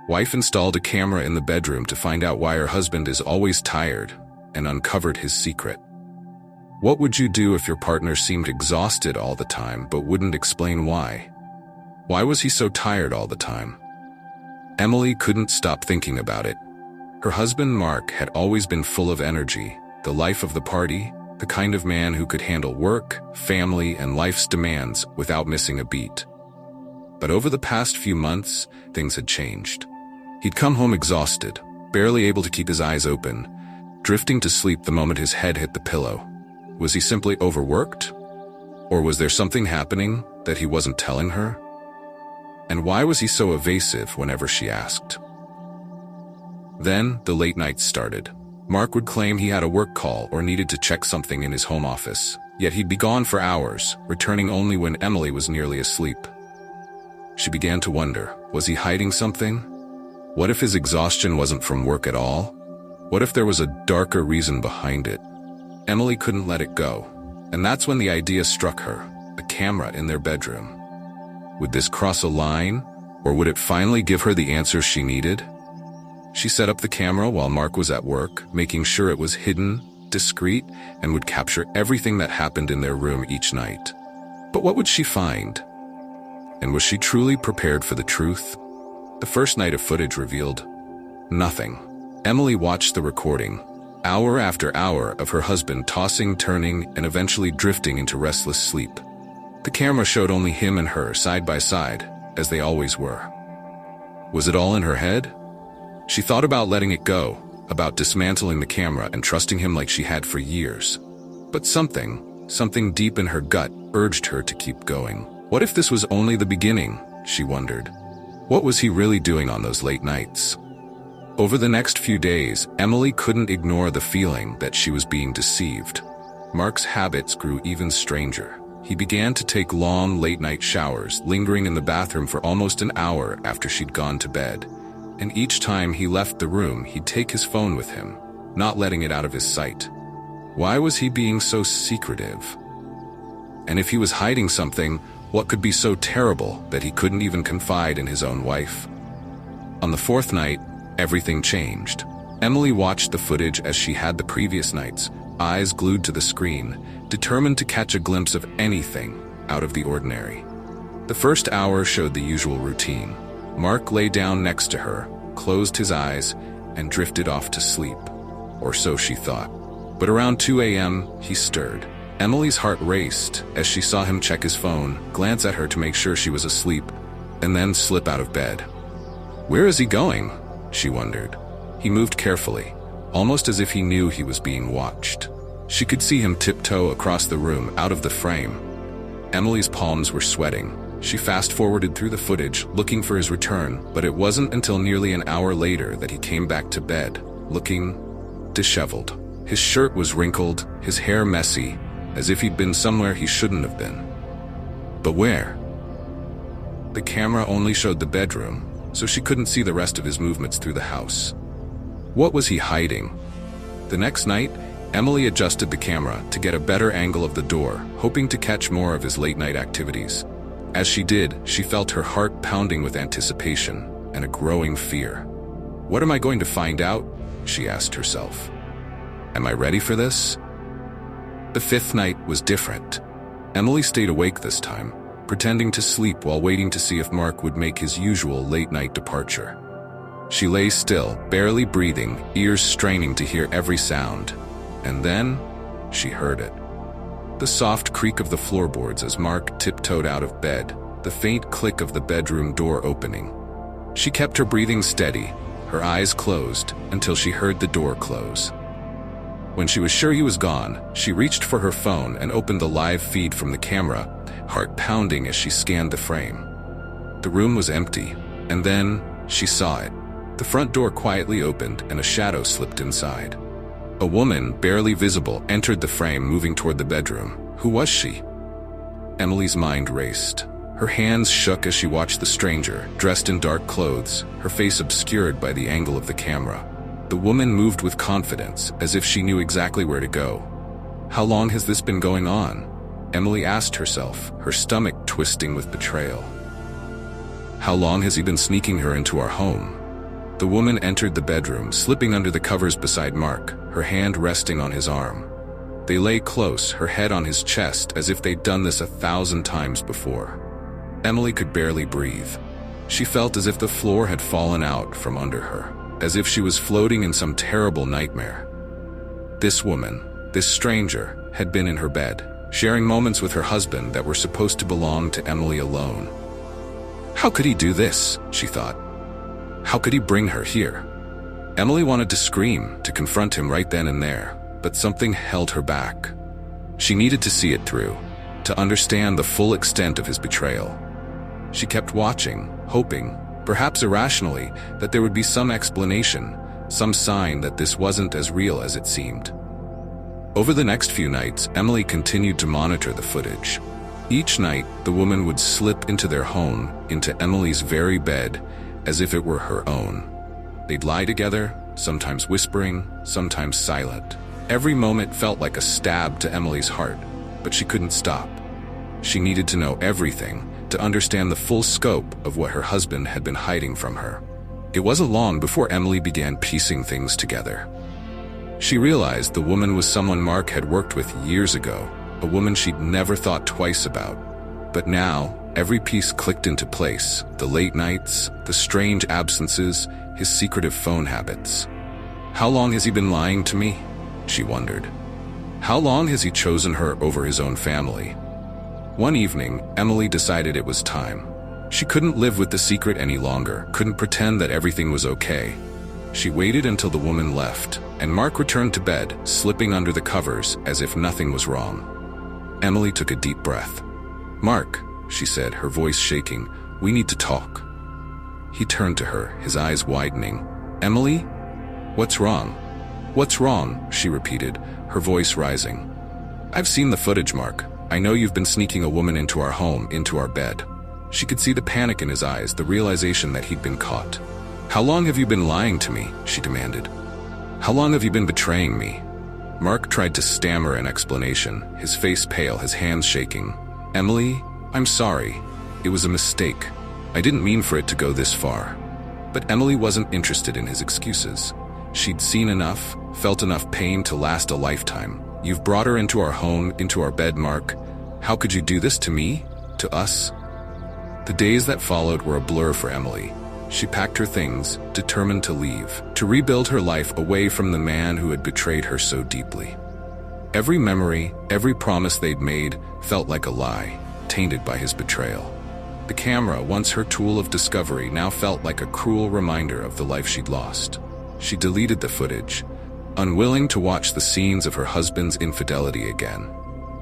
Wife installed a camera in the bedroom to find out why her husband is always tired and uncovered his secret. What would you do if your partner seemed exhausted all the time but wouldn't explain why? Why was he so tired all the time? Emily couldn't stop thinking about it. Her husband Mark had always been full of energy, the life of the party, the kind of man who could handle work, family, and life's demands without missing a beat. But over the past few months, things had changed. He'd come home exhausted, barely able to keep his eyes open, drifting to sleep the moment his head hit the pillow. Was he simply overworked? Or was there something happening that he wasn't telling her? And why was he so evasive whenever she asked? Then, the late nights started. Mark would claim he had a work call or needed to check something in his home office, yet he'd be gone for hours, returning only when Emily was nearly asleep. She began to wonder, was he hiding something? What if his exhaustion wasn't from work at all? What if there was a darker reason behind it? Emily couldn't let it go, and that's when the idea struck her, a camera in their bedroom. Would this cross a line, or would it finally give her the answers she needed? She set up the camera while Mark was at work, making sure it was hidden, discreet, and would capture everything that happened in their room each night. But what would she find? And was she truly prepared for the truth? The first night of footage revealed nothing. Emily watched the recording, hour after hour of her husband tossing, turning, and eventually drifting into restless sleep. The camera showed only him and her side by side, as they always were. Was it all in her head? She thought about letting it go, about dismantling the camera and trusting him like she had for years. But something deep in her gut urged her to keep going. What if this was only the beginning, she wondered. What was he really doing on those late nights? Over the next few days, Emily couldn't ignore the feeling that she was being deceived. Mark's habits grew even stranger. He began to take long, late-night showers, lingering in the bathroom for almost an hour after she'd gone to bed. And each time he left the room, he'd take his phone with him, not letting it out of his sight. Why was he being so secretive? And if he was hiding something, what could be so terrible that he couldn't even confide in his own wife? On the fourth night, everything changed. Emily watched the footage as she had the previous nights, eyes glued to the screen, determined to catch a glimpse of anything out of the ordinary. The first hour showed the usual routine. Mark lay down next to her, closed his eyes, and drifted off to sleep. Or so she thought. But around 2 a.m., he stirred. Emily's heart raced as she saw him check his phone, glance at her to make sure she was asleep, and then slip out of bed. Where is he going? She wondered. He moved carefully, almost as if he knew he was being watched. She could see him tiptoe across the room, out of the frame. Emily's palms were sweating. She fast-forwarded through the footage, looking for his return, but it wasn't until nearly an hour later that he came back to bed, looking disheveled. His shirt was wrinkled, his hair messy, as if he'd been somewhere he shouldn't have been. But where? The camera only showed the bedroom, so she couldn't see the rest of his movements through the house. What was he hiding? The next night, Emily adjusted the camera to get a better angle of the door, hoping to catch more of his late-night activities. As she did, she felt her heart pounding with anticipation and a growing fear. What am I going to find out? She asked herself. Am I ready for this? The fifth night was different. Emily stayed awake this time, pretending to sleep while waiting to see if Mark would make his usual late-night departure. She lay still, barely breathing, ears straining to hear every sound. And then, she heard it. The soft creak of the floorboards as Mark tiptoed out of bed, the faint click of the bedroom door opening. She kept her breathing steady, her eyes closed, until she heard the door close. When she was sure he was gone, she reached for her phone and opened the live feed from the camera, heart pounding as she scanned the frame. The room was empty, and then she saw it. The front door quietly opened and a shadow slipped inside. A woman, barely visible, entered the frame, moving toward the bedroom. Who was she? Emily's mind raced. Her hands shook as she watched the stranger, dressed in dark clothes, her face obscured by the angle of the camera. The woman moved with confidence, as if she knew exactly where to go. How long has this been going on? Emily asked herself, her stomach twisting with betrayal. How long has he been sneaking her into our home? The woman entered the bedroom, slipping under the covers beside Mark, her hand resting on his arm. They lay close, her head on his chest, as if they'd done this 1,000 times before. Emily could barely breathe. She felt as if the floor had fallen out from under her, as if she was floating in some terrible nightmare. This woman, this stranger, had been in her bed, sharing moments with her husband that were supposed to belong to Emily alone. How could he do this, she thought. How could he bring her here? Emily wanted to scream, to confront him right then and there, but something held her back. She needed to see it through, to understand the full extent of his betrayal. She kept watching, hoping, perhaps irrationally, that there would be some explanation, some sign that this wasn't as real as it seemed. Over the next few nights, Emily continued to monitor the footage. Each night, the woman would slip into their home, into Emily's very bed, as if it were her own. They'd lie together, sometimes whispering, sometimes silent. Every moment felt like a stab to Emily's heart, but she couldn't stop. She needed to know everything, to understand the full scope of what her husband had been hiding from her. It wasn't long before Emily began piecing things together. She realized the woman was someone Mark had worked with years ago, a woman she'd never thought twice about. But now, every piece clicked into place: the late nights, the strange absences, his secretive phone habits. How long has he been lying to me? She wondered. How long has he chosen her over his own family? One evening, Emily decided it was time. She couldn't live with the secret any longer, couldn't pretend that everything was okay. She waited until the woman left, and Mark returned to bed, slipping under the covers as if nothing was wrong. Emily took a deep breath. "Mark," she said, her voice shaking, "we need to talk." He turned to her, his eyes widening. "Emily? What's wrong?" "What's wrong?" she repeated, her voice rising. "I've seen the footage, Mark. I know you've been sneaking a woman into our home, into our bed." She could see the panic in his eyes, the realization that he'd been caught. "How long have you been lying to me?" she demanded. "How long have you been betraying me?" Mark tried to stammer an explanation, his face pale, his hands shaking. "Emily, I'm sorry. It was a mistake. I didn't mean for it to go this far." But Emily wasn't interested in his excuses. She'd seen enough, felt enough pain to last a lifetime. "You've brought her into our home, into our bed, Mark. How could you do this to me? To us?" The days that followed were a blur for Emily. She packed her things, determined to leave, to rebuild her life away from the man who had betrayed her so deeply. Every memory, every promise they'd made, felt like a lie, tainted by his betrayal. The camera, once her tool of discovery, now felt like a cruel reminder of the life she'd lost. She deleted the footage, unwilling to watch the scenes of her husband's infidelity again.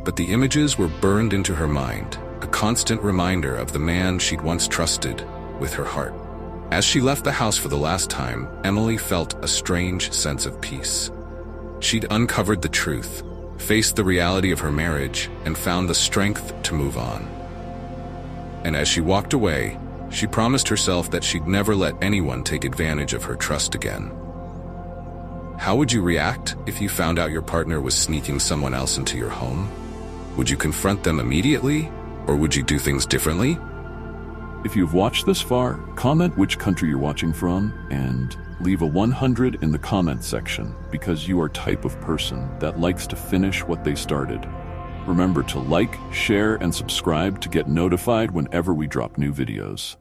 But the images were burned into her mind, a constant reminder of the man she'd once trusted with her heart. As she left the house for the last time, Emily felt a strange sense of peace. She'd uncovered the truth, faced the reality of her marriage, and found the strength to move on. And as she walked away, she promised herself that she'd never let anyone take advantage of her trust again. How would you react if you found out your partner was sneaking someone else into your home? Would you confront them immediately, or would you do things differently? If you've watched this far, comment which country you're watching from and leave a 100 in the comment section, because you are type of person that likes to finish what they started. Remember to like, share, and subscribe to get notified whenever we drop new videos.